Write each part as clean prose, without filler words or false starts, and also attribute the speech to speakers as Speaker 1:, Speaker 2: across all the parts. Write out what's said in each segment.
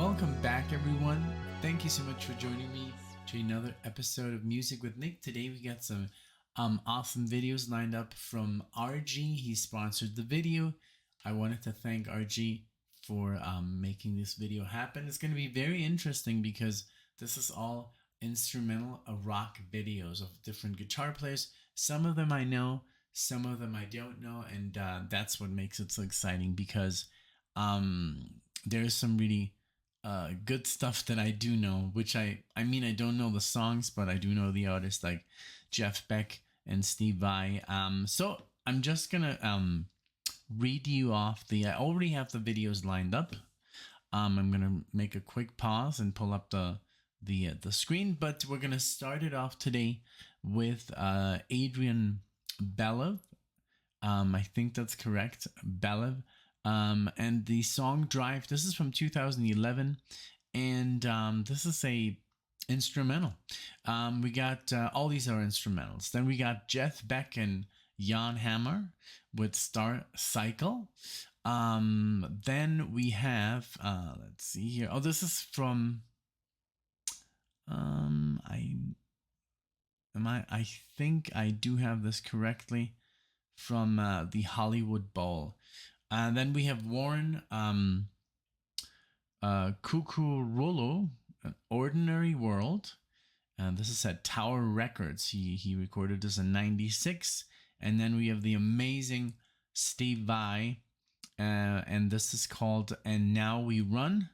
Speaker 1: Welcome back, everyone. Thank you so much for joining me to another episode of Music with Nick. Today we got some awesome videos lined up from RG. He sponsored the video. I wanted to thank RG for making this video happen. It's going to be very interesting because this is all instrumental rock videos of different guitar players. Some of them I know, some of them I don't know, and that's what makes it so exciting because there's some really good stuff that I do know, which I mean, I don't know the songs, but I do know the artists like Jeff Beck and Steve Vai. So I'm just gonna read you off I already have the videos lined up. I'm gonna make a quick pause and pull up the screen, but we're gonna start it off today with Adrian Belew. I think that's correct, Belew. And the song Drive, this is from 2011, and this is a instrumental. We got all these are instrumentals. Then we got Jeff Beck and Jan Hammer with Star Cycle. Then we have let's see here. Oh, this is from I think I do have this correctly, from the Hollywood Bowl. And then we have Warren Cuccurullo, An Ordinary World. And this is at Tower Records. He recorded this in '96. And then we have the amazing Steve Vai. And this is called And Now We Run,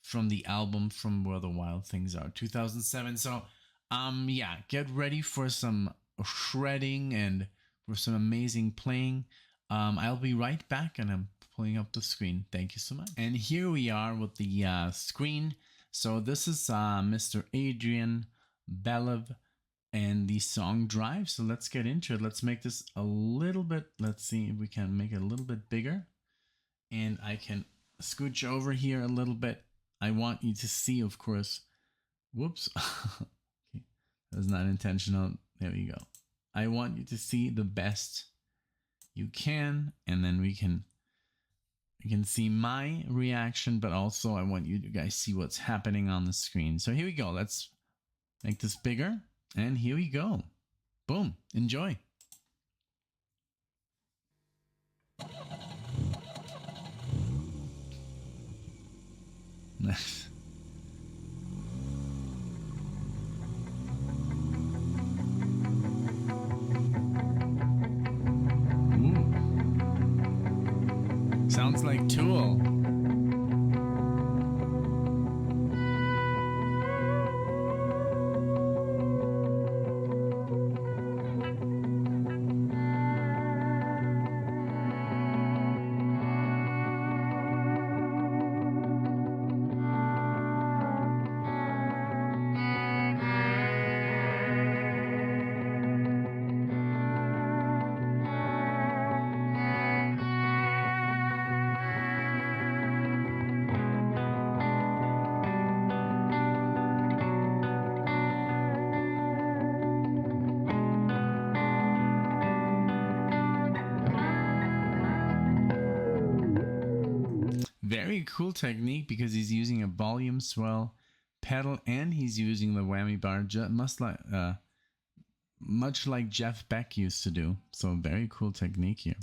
Speaker 1: from the album From Where the Wild Things Are, 2007. So yeah, get ready for some shredding and for some amazing playing. I'll be right back, and I'm pulling up the screen. Thank you so much. And here we are with the screen. So this is Mr. Adrian Belew and the song Drive. So let's get into it. Let's make this a little bit, let's see if we can make it a little bit bigger. And I can scooch over here a little bit. I want you to see, of course, whoops. Okay. That's not intentional. There we go. I want you to see the best you can, and then you can see my reaction, but also I want you to guys see what's happening on the screen. So here we go. Let's make this bigger, and here we go. Boom. Enjoy. Nice. Sounds like Tool. Very cool technique because he's using a volume swell pedal and he's using the whammy bar, much like Jeff Beck used to do. So very cool technique here.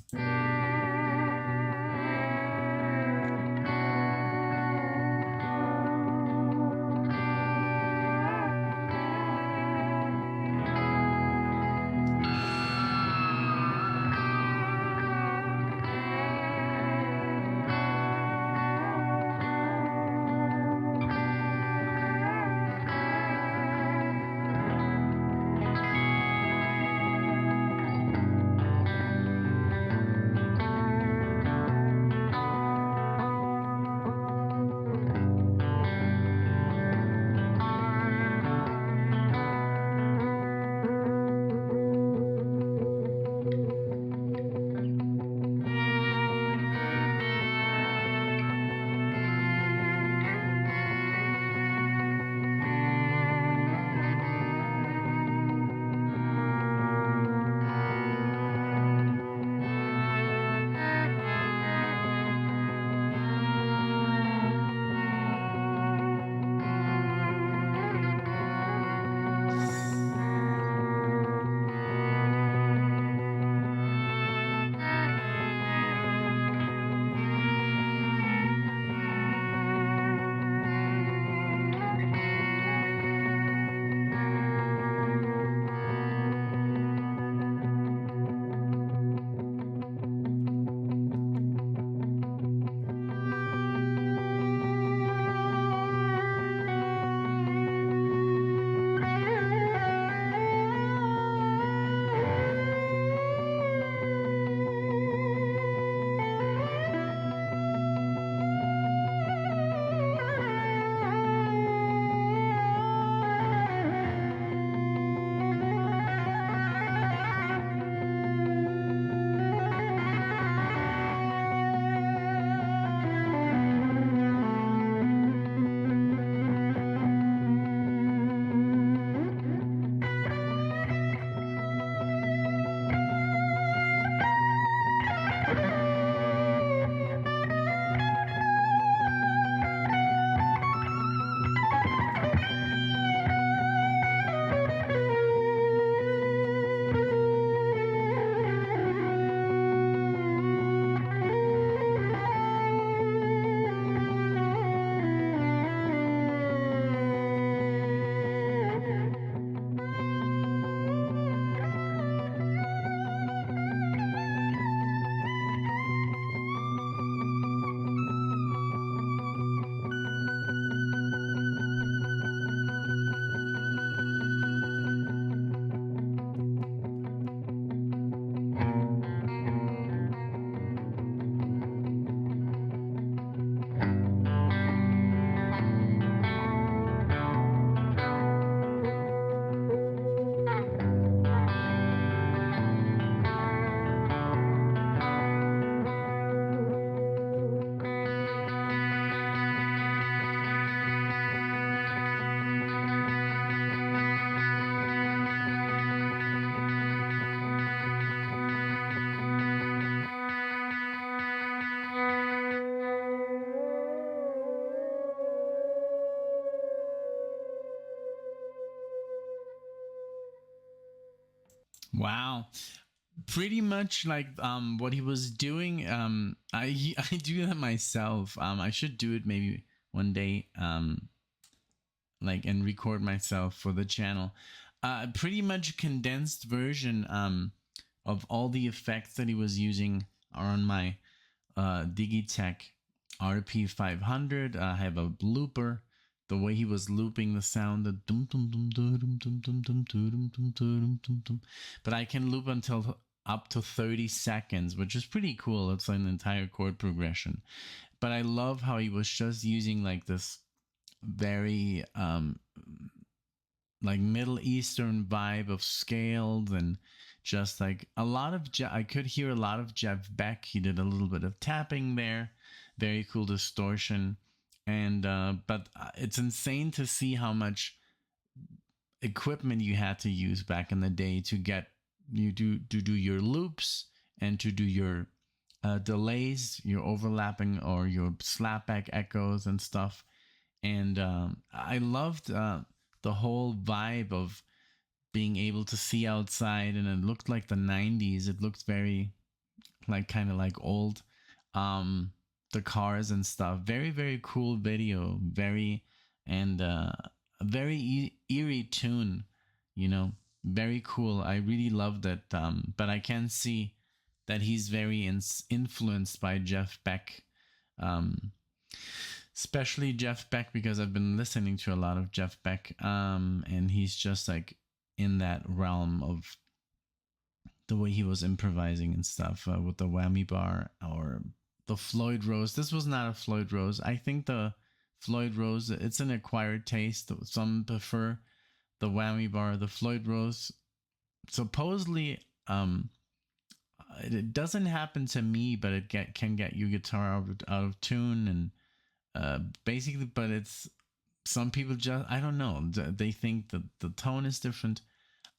Speaker 1: Wow. Pretty much like what he was doing. I do that myself. I should do it maybe one day. Like and record myself for the channel. Pretty much condensed version of all the effects that he was using are on my Digitech RP500. I have a looper. The way he was looping the sound, the dum dum dum dum dum dum dum dum dum dum dum dum dum. But I can loop until up to 30 seconds, which is pretty cool. It's like an entire chord progression. But I love how he was just using like this very like Middle Eastern vibe of scales and just like a lot of I could hear a lot of Jeff Beck. He did a little bit of tapping there, very cool distortion, and but it's insane to see how much equipment you had to use back in the day to get you to do your loops and to do your delays, your overlapping or your slapback echoes and stuff. And I loved the whole vibe of being able to see outside, and it looked like the 90s. It looked very like kind of like old the cars and stuff. Very very cool video, very and a very eerie tune, you know. Very cool. I really loved it. But I can see that he's very influenced by Jeff Beck. Um, Especially Jeff Beck, because I've been listening to a lot of Jeff Beck, and he's just like in that realm of the way he was improvising and stuff with the whammy bar or the Floyd Rose. This was not a Floyd Rose. I think the Floyd Rose, it's an acquired taste. Some prefer the whammy bar. The Floyd Rose, supposedly, it doesn't happen to me, but it can get your guitar out of tune and basically, but it's some people just I don't know, they think that the tone is different.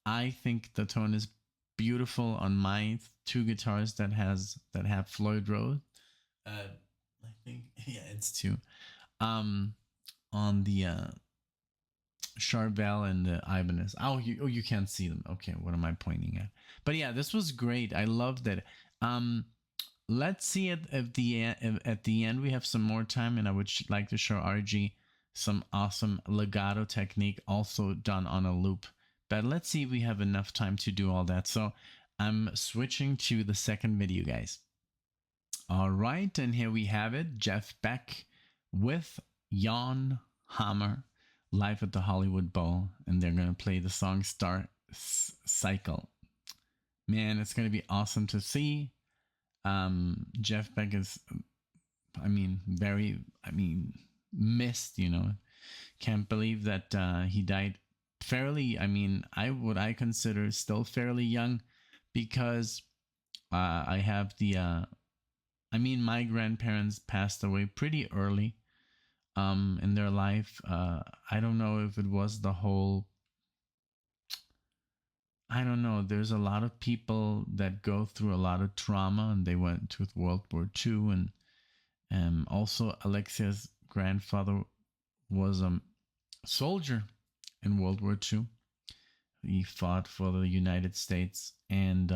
Speaker 1: I think the tone is beautiful on my two guitars that have Floyd Rose. I think yeah, it's two. Um, on the Charvel and the Ibanez. You can't see them. Okay, what am I pointing at? But yeah, this was great. I loved it. Let's see at the end we have some more time, and I would like to show RG some awesome legato technique also done on a loop. But let's see if we have enough time to do all that. So I'm switching to the second video, guys. All right, and here we have it. Jeff Beck with Jan Hammer live at the Hollywood Bowl, and they're going to play the song Star Cycle. Man, it's going to be awesome to see. Jeff Beck is, missed, you know. Can't believe that he died fairly, I consider still fairly young, because I have my grandparents passed away pretty early in their life. I don't know if it was the whole, I don't know. There's a lot of people that go through a lot of trauma, and they went to World War II, and also Alexia's grandfather was a soldier in World War II. He fought for the United States, and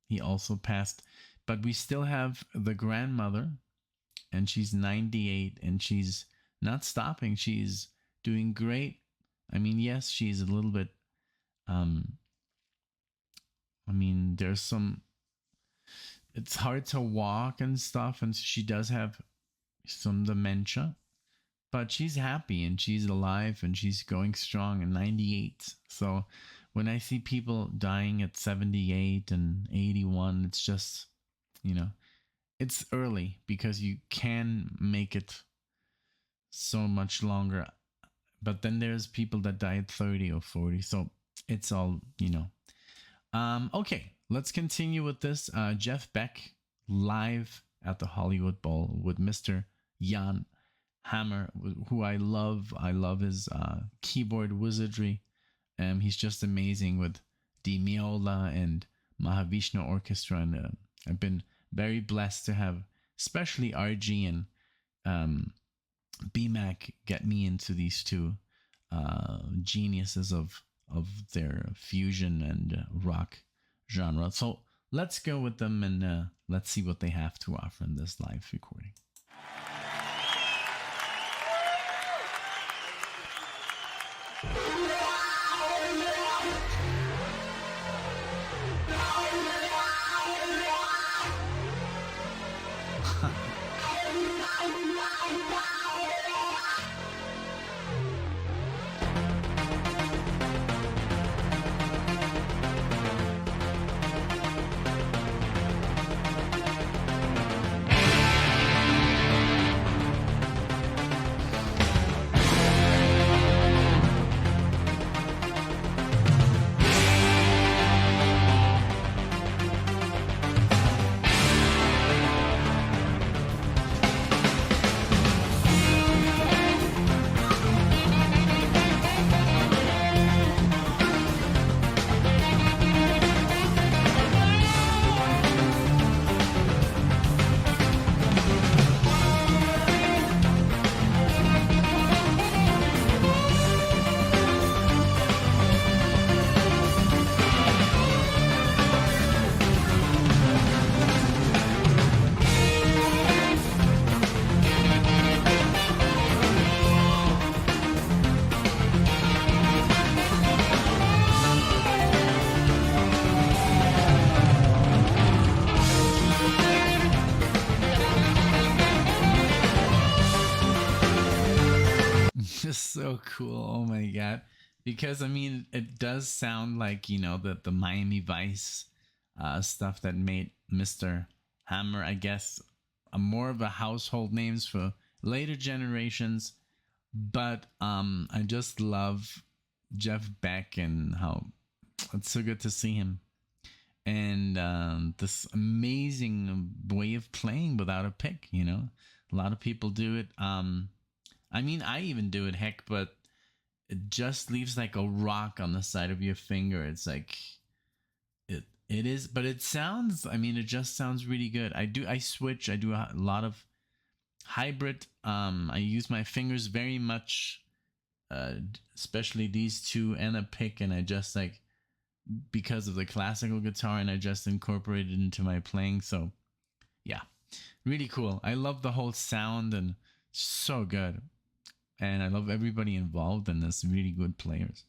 Speaker 1: he also passed. But we still have the grandmother, and she's 98, and she's not stopping. She's doing great. Yes, she's a little bit. There's some. It's hard to walk and stuff, and she does have some dementia, but she's happy and she's alive and she's going strong at 98. So when I see people dying at 78 and 81, it's just, it's early, because you can make it so much longer. But then there's people that die at 30 or 40. So it's all, Okay, let's continue with this. Jeff Beck live at the Hollywood Bowl with Mr. Jan Hammer, who I love. I love his keyboard wizardry. He's just amazing with Di Meola and Mahavishnu Orchestra, and I've been very blessed to have, especially RG and BMAC, get me into these two geniuses of their fusion and rock genre. So let's go with them and let's see what they have to offer in this live recording. Just so cool. Oh my god. Because I mean it does sound like, you know, the Miami Vice stuff that made Mr. Hammer, I guess, more of a household names for later generations. But I just love Jeff Beck and how it's so good to see him. And this amazing way of playing without a pick, you know. A lot of people do it. I mean, I even do it, heck, but it just leaves like a rock on the side of your finger. It's like, it is, but it sounds, I mean, it just sounds really good. I switch, I do a lot of hybrid. I use my fingers very much, especially these two and a pick, and I just like, because of the classical guitar, and I just incorporate it into my playing. So yeah, really cool. I love the whole sound and so good. And I love everybody involved in this, really good players.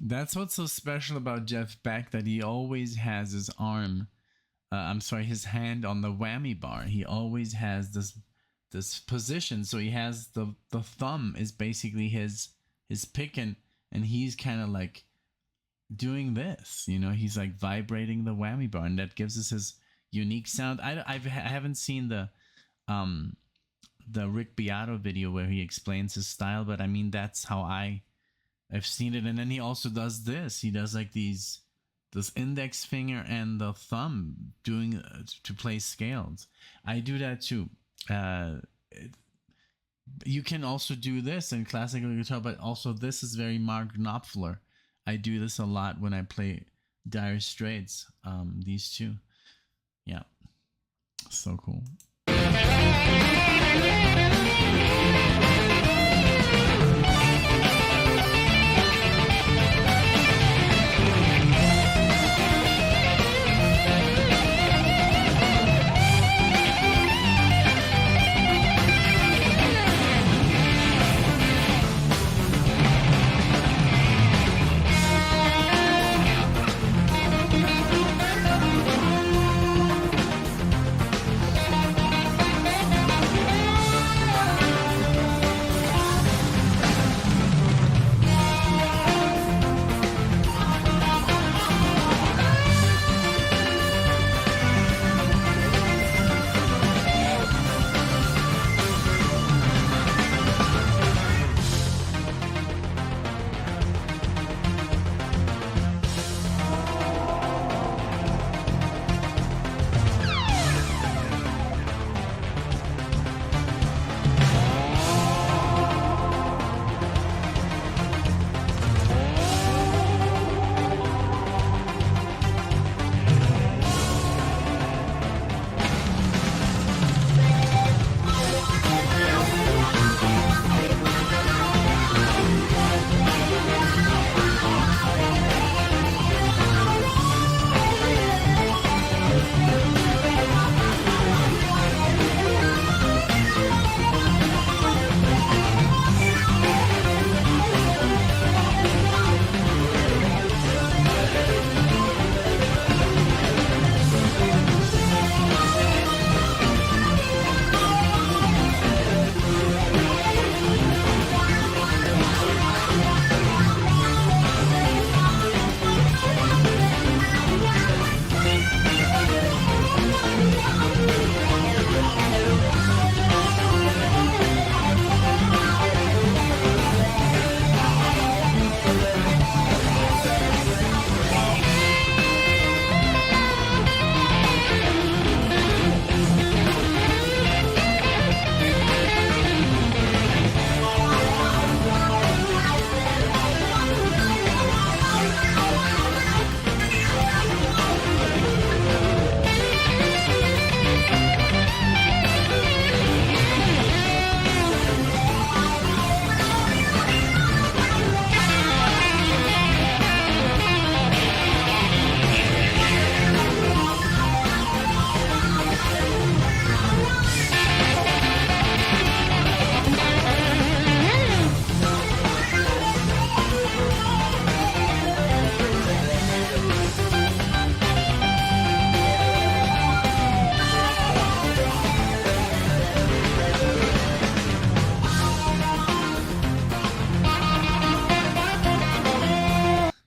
Speaker 1: That's what's so special about Jeff Beck, that he always has his his hand on the whammy bar. He always has this position. So he has the thumb is basically his pick, and he's kind of like doing this, you know, he's like vibrating the whammy bar, and that gives us his unique sound. I haven't seen the Rick Beato video where he explains his style, but I mean, that's how I've seen it. And then he also does this. He does like this index finger and the thumb doing to play scales. I do that too. You can also do this in classical guitar, but also this is very Mark Knopfler. I do this a lot when I play Dire Straits. These two. Yeah. So cool.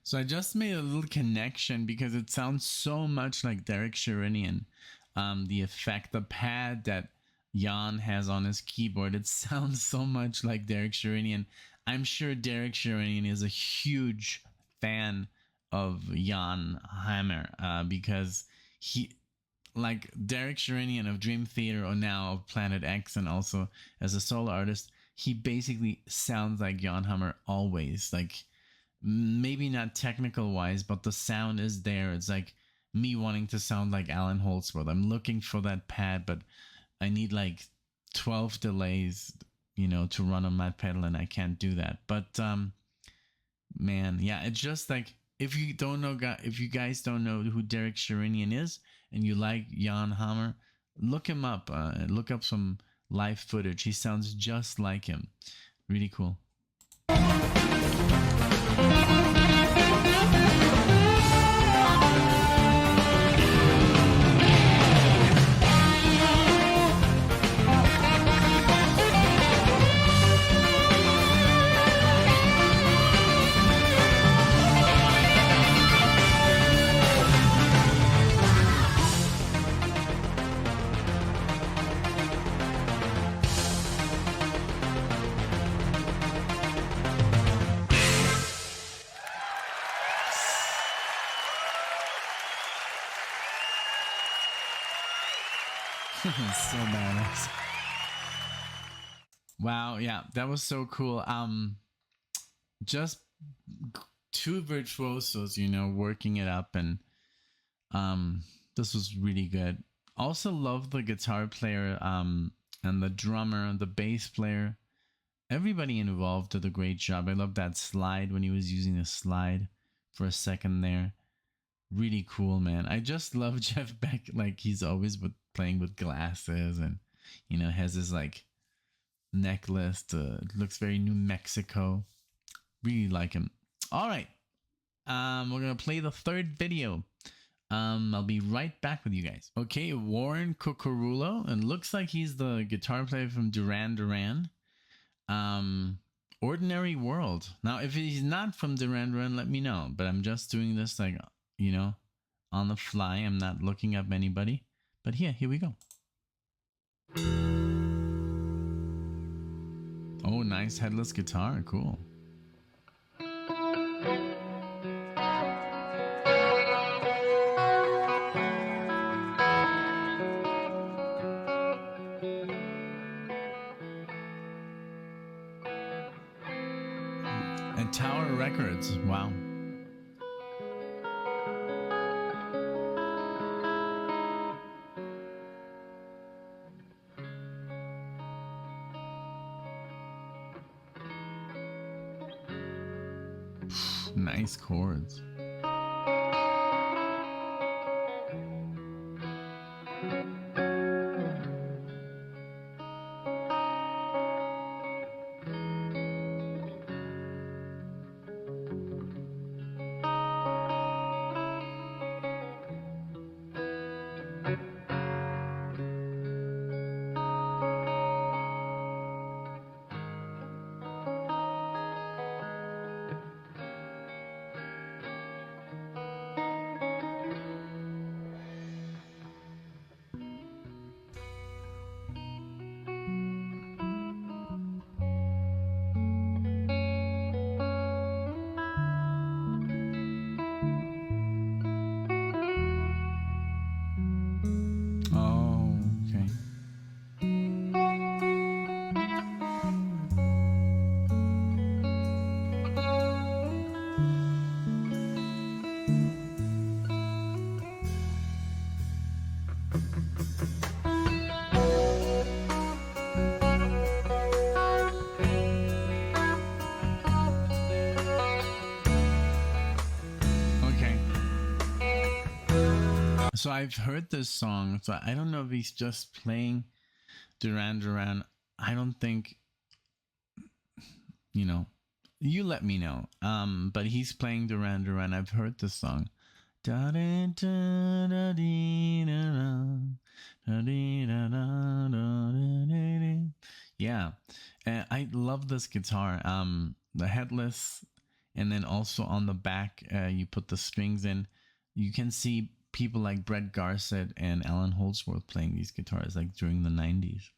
Speaker 1: So I just made a little connection because it sounds so much like Derek Sherinian. The effect, the pad that Jan has on his keyboard, it sounds so much like Derek Sherinian. I'm sure Derek Sherinian is a huge fan of Jan Hammer because he, like Derek Sherinian of Dream Theater or now of Planet X, and also as a solo artist, he basically sounds like Jan Hammer always. Like, maybe not technical wise, but the sound is there. It's like me wanting to sound like Alan Holdsworth. I'm looking for that pad, but I need like 12 delays, to run on my pedal, and I can't do that. But man, yeah, it's just like, if you guys don't know who Derek Sherinian is and you like Jan Hammer, look him up. Look up some live footage. He sounds just like him. Really cool. So badass. Wow, yeah, that was so cool. Just two virtuosos, working it up, and this was really good. Also love the guitar player, and the drummer, the bass player. Everybody involved did a great job. I love that slide when he was using a slide for a second there. Really cool, man. I just love Jeff Beck. Like, he's always playing with glasses, and has his like necklace. It looks very New Mexico. Really like him. All right, we're gonna play the third video. I'll be right back with you guys. Okay, Warren Cuccurullo, and looks like he's the guitar player from Duran Duran. Ordinary World. Now, if he's not from Duran Duran, let me know. But I'm just doing this like, on the fly. I'm not looking up anybody. But here we go. Oh, nice headless guitar. Cool. And Tower Records. Wow. Nice chords. So I've heard this song, so I don't know if he's just playing Duran Duran. I don't think, you let me know. But he's playing Duran Duran. I've heard this song. Yeah, and I love this guitar. The headless And then also on the back, you put the strings in. You can see people like Brett Garsed and Alan Holdsworth playing these guitars like during the 90s.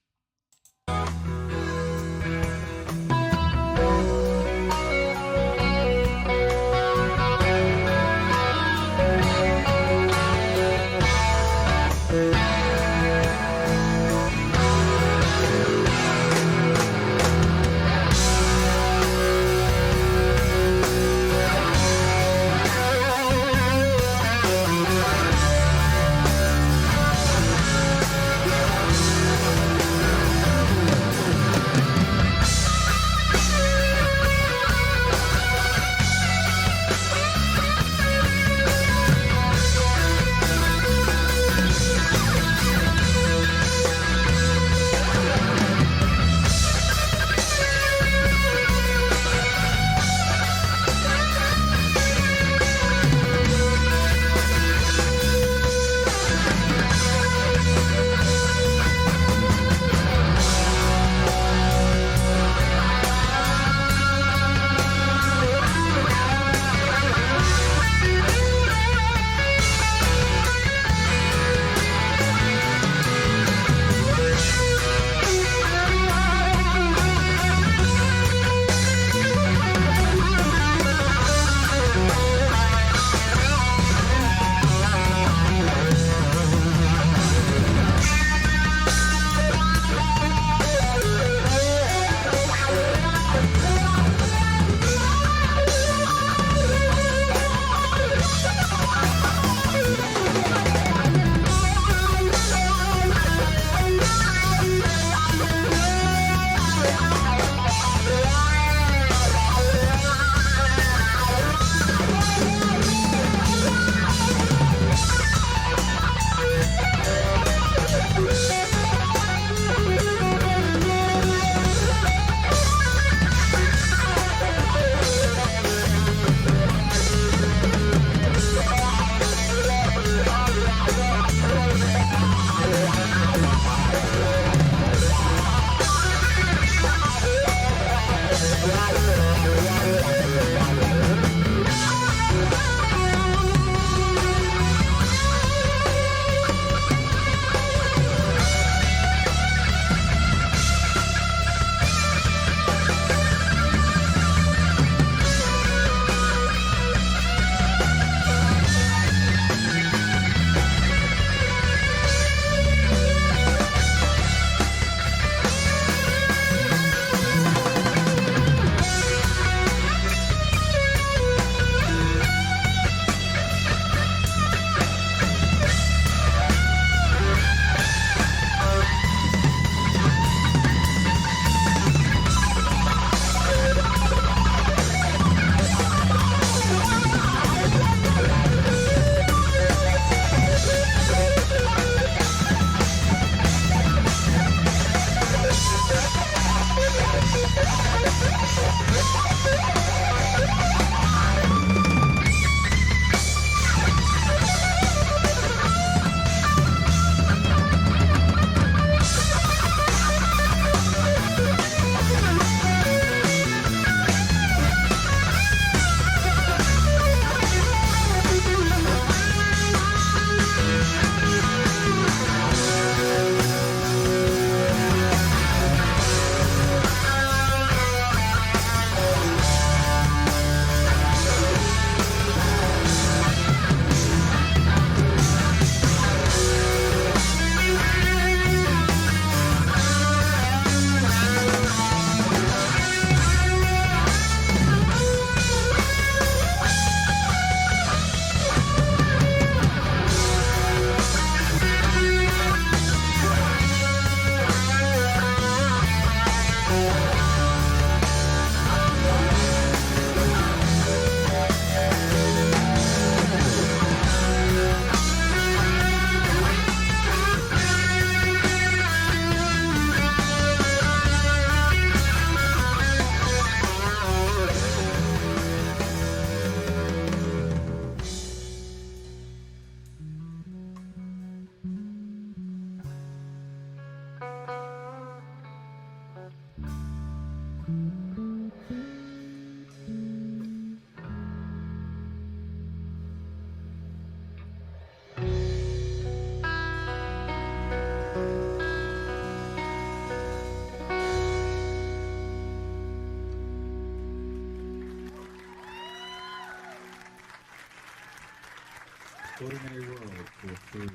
Speaker 2: Ordinary World for free.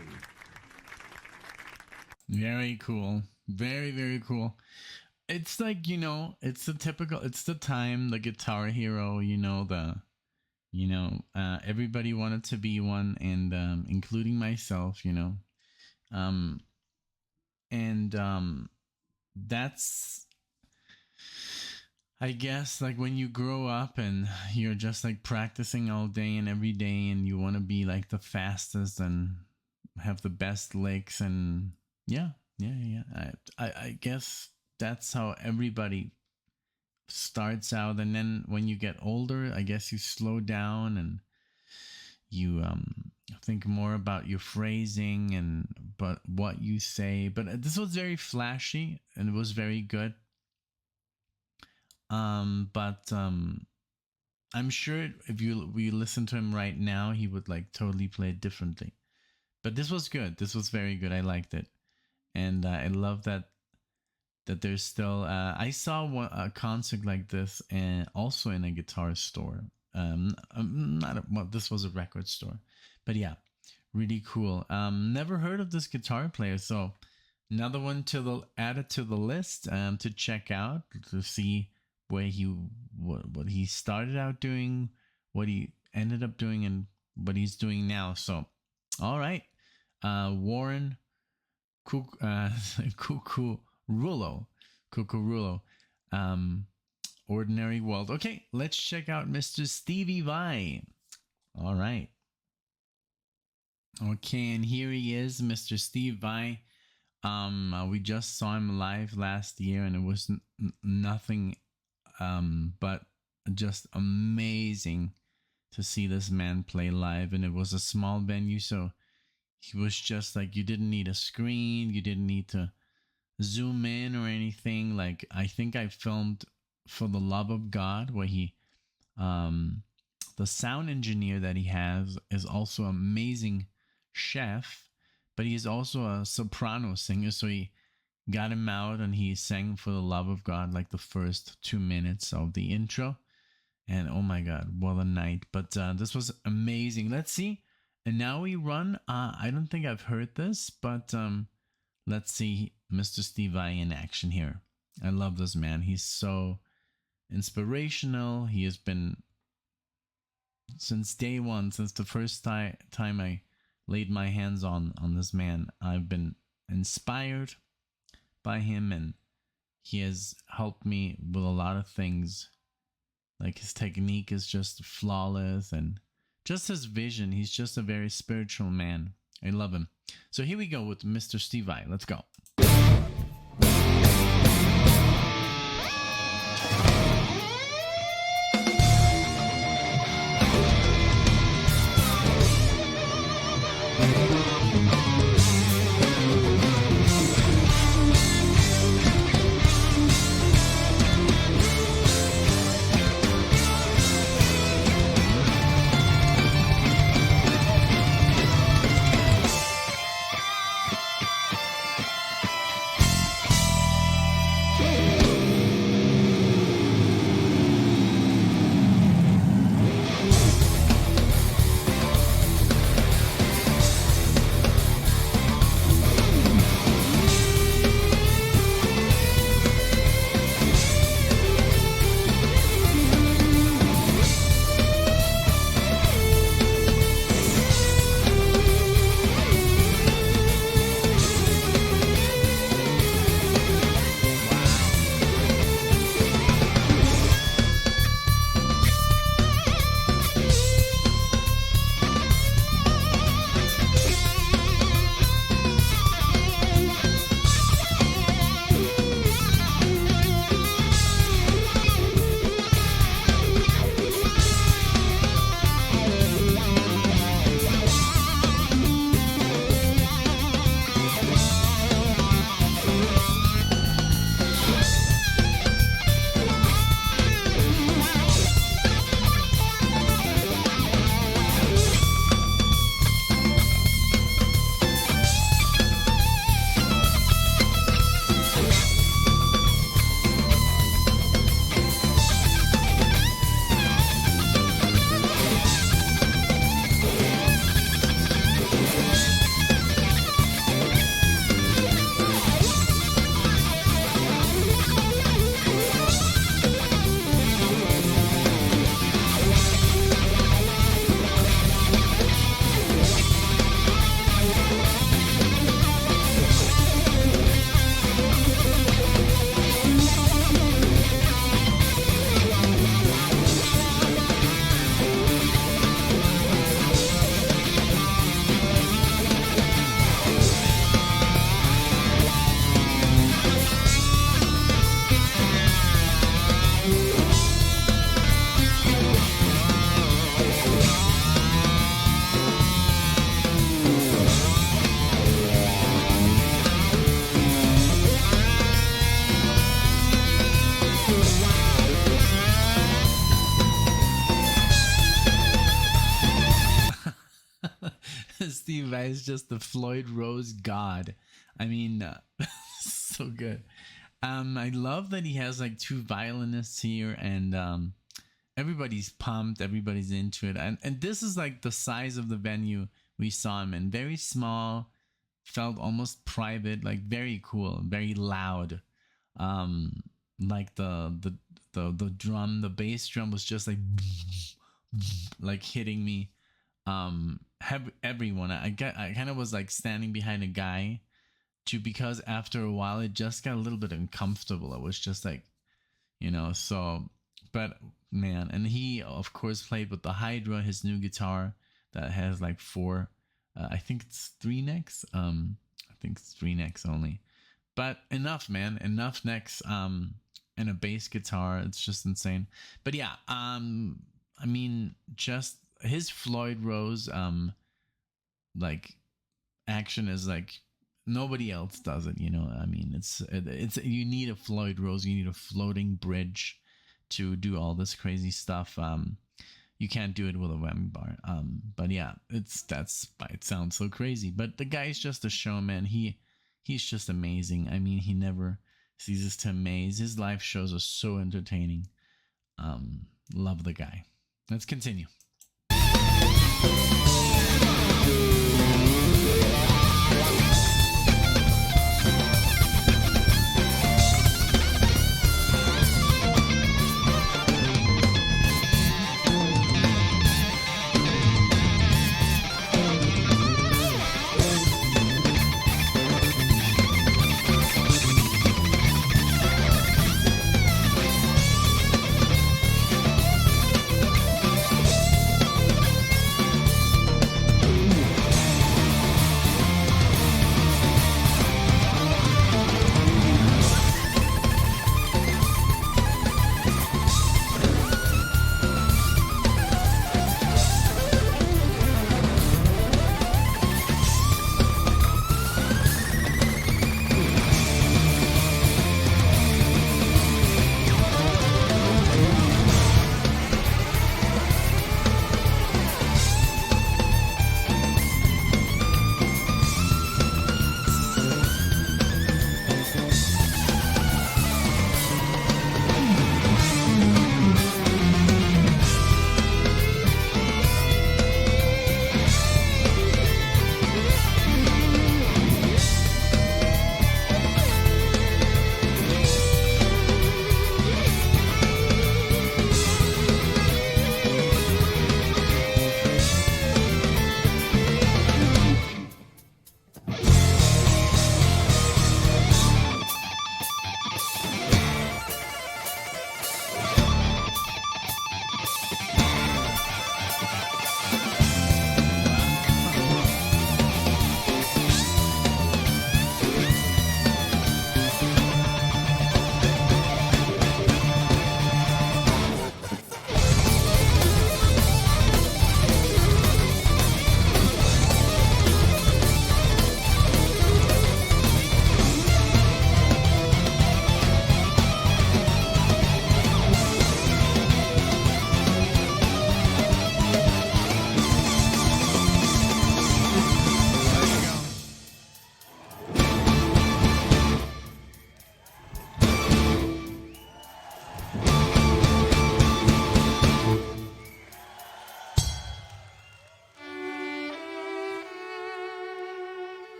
Speaker 1: Very cool. Very, very cool. It's like, it's the typical, it's the time, the Guitar Hero, everybody wanted to be one, and including myself, um, and that's, I guess, like when you grow up and you're just like practicing all day and every day, and you want to be like the fastest and have the best licks, and yeah. I guess that's how everybody starts out, and then when you get older, I guess you slow down and you think more about your phrasing and but what you say. But this was very flashy and it was very good. But I'm sure if we listen to him right now, he would like totally play it differently. But this was good. This was very good. I liked it, and I love that there's still. I saw a concert like this, and also in a guitar store. Not a, well, this was a record store, but yeah, really cool. Never heard of this guitar player, so another one to the added to the list. To check out, to see where what he started out doing, what he ended up doing, and what he's doing now. So, all right, Warren Cuccurullo, Cuccurullo, Ordinary World. Okay, let's check out Mr. Stevie Vai. All right. Okay, and here he is, Mr. Steve Vai. We just saw him live last year, and it was nothing but just amazing to see this man play live. And it was a small venue, so he was just like, you didn't need a screen, you didn't need to zoom in or anything. Like, I think I filmed For the Love of God, where he the sound engineer that he has is also an amazing chef, but he is also a soprano singer, so he got him out and he sang For the Love of God like the first 2 minutes of the intro, and oh my god, what a night. But this was amazing. Let's see. And now we run, I don't think I've heard this, but let's see Mr. Steve Vai in action here. I love this man. He's so inspirational. He has been, since day one, since the first time I laid my hands on this man, I've been inspired by him, and he has helped me with a lot of things. Like, his technique is just flawless, and just his vision. He's just a very spiritual man. I love him. So here we go with Mr. Steve Vai. Let's go. Steve Vai is just the Floyd Rose god. I mean, so good. I love that he has like two violinists here, and everybody's pumped, everybody's into it, and this is like the size of the venue we saw him in. Very small, felt almost private, like very cool, very loud. Like the drum, the bass drum was just like hitting me. Everyone, I kind of was like standing behind a guy too, because after a while it just got a little bit uncomfortable. It was just like, so, but man, and he of course played with the Hydra, his new guitar that has like four, I think it's three necks. I think it's three necks only, but enough, man, enough necks. And a bass guitar. It's just insane. But yeah, I mean, just his Floyd Rose, like action is like nobody else does it. I mean, it's you need a Floyd Rose. You need a floating bridge to do all this crazy stuff. You can't do it with a whammy bar. But yeah, that's why it sounds so crazy. But the guy's just a showman. He's just amazing. I mean, he never ceases to amaze. His live shows are so entertaining. Love the guy. Let's continue.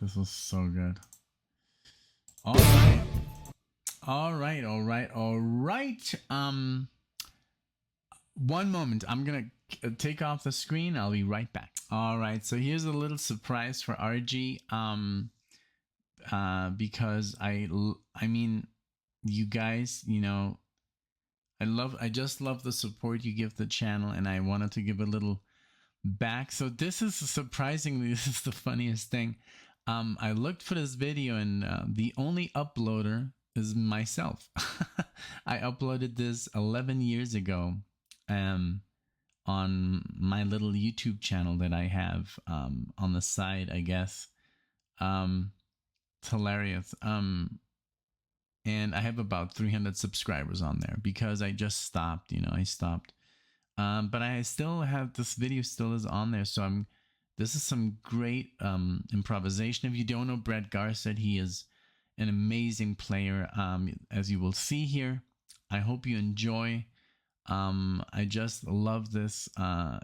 Speaker 1: This was so good. All right. All right. All right. All right. One moment. I'm going to take off the screen. I'll be right back. All right. So here's a little surprise for RG. Because I mean, you guys, you know, I just love the support you give the channel, and I wanted to give a little back. So this is surprisingly, this is the funniest thing. I looked for this video, and the only uploader is myself. I uploaded this 11 years ago on my little YouTube channel that I have on the side, I guess. It's hilarious. And I have about 300 subscribers on there because I just stopped, you know, I stopped. But I still have, this video still is on there. So this is some great improvisation. If you don't know Brett Garsed, he is an amazing player, as you will see here. I hope you enjoy. I just love this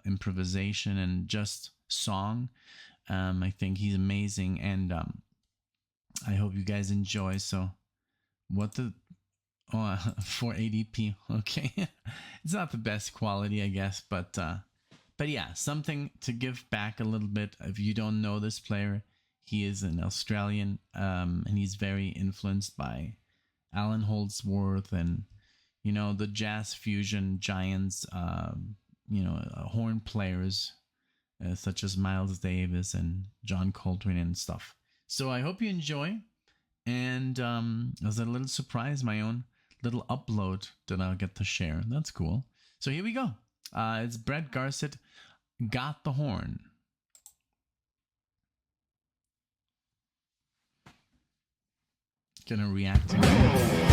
Speaker 1: improvisation and just song. I think he's amazing, and I hope you guys enjoy. So what the 480p, okay. It's not the best quality, I guess, but yeah, something to give back a little bit. If you don't know this player, he is an Australian, and he's very influenced by Alan Holdsworth and, you know, the jazz fusion giants, you know, horn players such as Miles Davis and John Coltrane and stuff. So I hope you enjoy. And as a little surprise, my own little upload that I'll get to share. That's cool. So here we go. It's Brett Garsed, Got the Horn. Gonna react to it.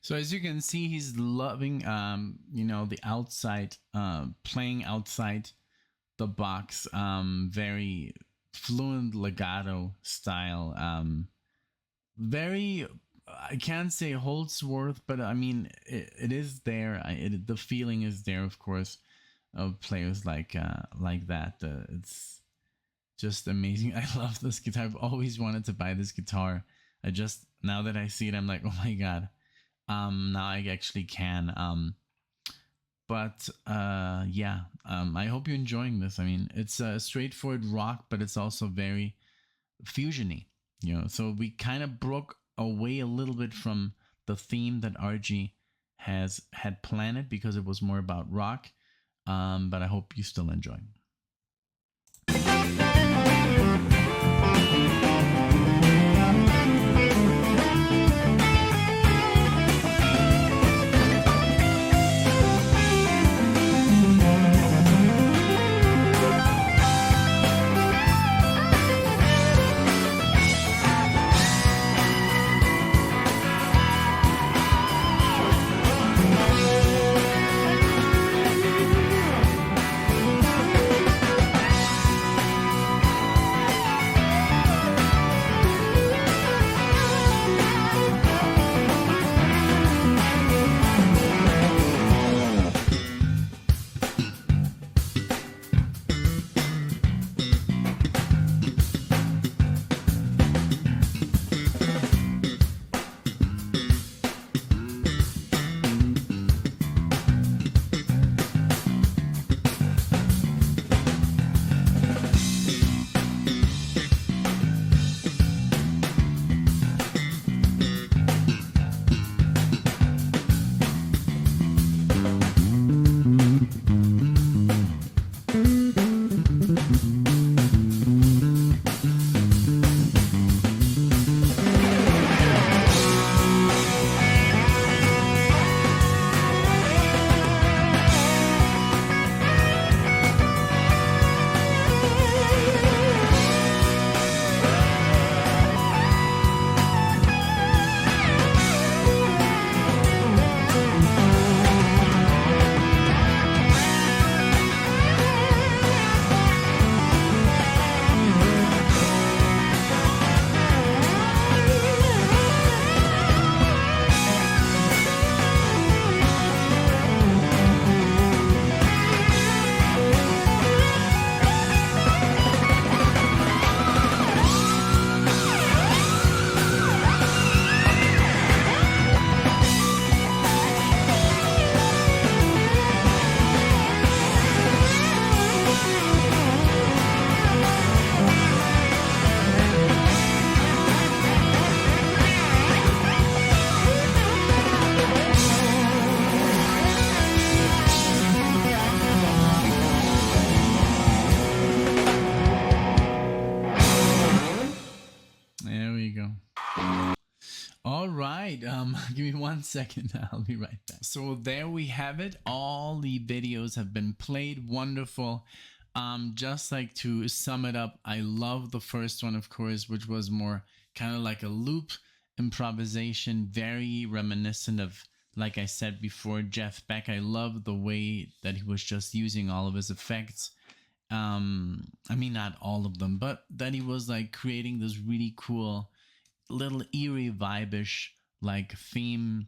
Speaker 1: So as you can see, he's loving, you know, the outside, playing outside the box, very fluent legato style, very, I can't say Holdsworth, but I mean, it is there. The feeling is there, of course, of players like that. Just amazing. I love this guitar. I've always wanted to buy this guitar. I just, now that I see it, I'm like, oh my god. Now I actually can. But yeah. I hope you're enjoying this. I mean, it's a straightforward rock, but it's also very fusiony. So we kind of broke away a little bit from the theme that RG has had planned because it was more about rock. But I hope you still enjoy. All right. Give me 1 second. I'll be right back. So there we have it. All the videos have been played. Wonderful. Just like to sum it up, I love the first one, of course, which was more kind of like a loop improvisation, very reminiscent of, like I said before, Jeff Beck. I love the way that he was just using all of his effects. I mean, not all of them, but that he was like creating this really cool little eerie vibe-ish like theme.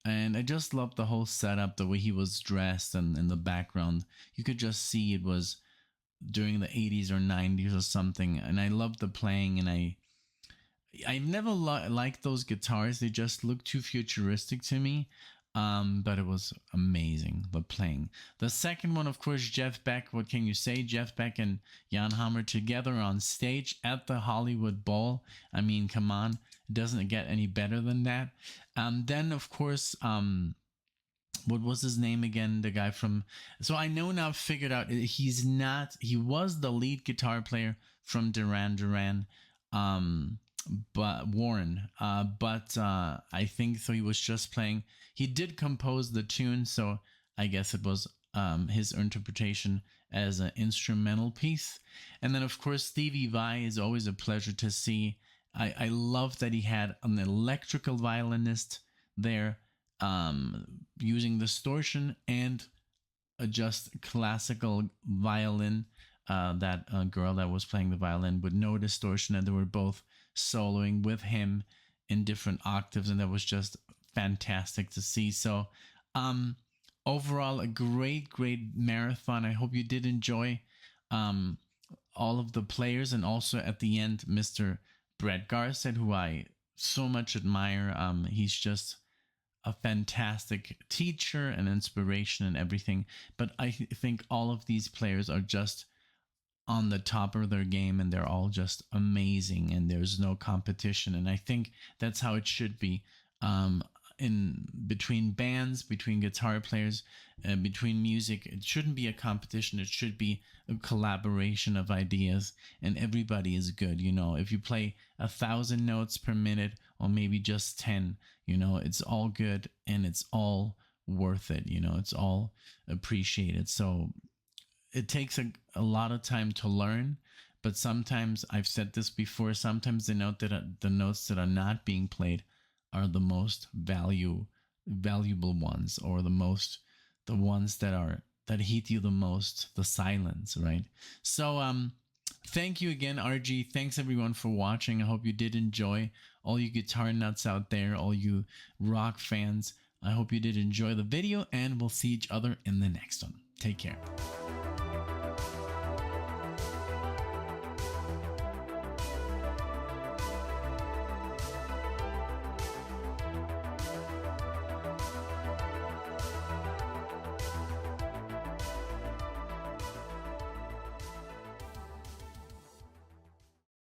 Speaker 1: And I just loved the whole setup, the way he was dressed, and in the background you could just see it was during the 80s or 90s or something. And I loved the playing, and I've never liked those guitars. They just look too futuristic to me. But it was amazing, the playing. The second one, of course, Jeff Beck. What can you say? Jeff Beck and Jan Hammer together on stage at the Hollywood Bowl. I mean, come on, it doesn't get any better than that. Then, of course, what was his name again? The guy from. So I know now. I've figured out he's not. He was the lead guitar player from Duran Duran. But Warren, I think so. He was just playing. He did compose the tune, so I guess it was his interpretation as an instrumental piece. And then, of course, Stevie Vai is always a pleasure to see. I love that he had an electrical violinist there, using distortion and a just classical violin. That girl that was playing the violin with no distortion, and they were both soloing with him in different octaves, and that was just fantastic to see. So overall, a great marathon. I hope you did enjoy. all of the players, and also at the end, Mr. Brett Garsed, who I so much admire. He's just a fantastic teacher and inspiration and everything. But I think all of these players are just on the top of their game, and they're all just amazing, and there's no competition. And I think that's how it should be. In between bands, between guitar players, between music, it shouldn't be a competition. It should be a collaboration of ideas, and everybody is good. If you play 1,000 notes per minute, or maybe just 10, it's all good, and it's all worth it. It's all appreciated. So it takes a lot of time to learn, but sometimes, I've said this before, sometimes the notes that are not being played are the most valuable ones, or the ones that hit you the most, the silence, right? So thank you again, RG. Thanks everyone for watching. I hope you did enjoy. All you guitar nuts out there, all you rock fans, I hope you did enjoy the video, and we'll see each other in the next one. Take care.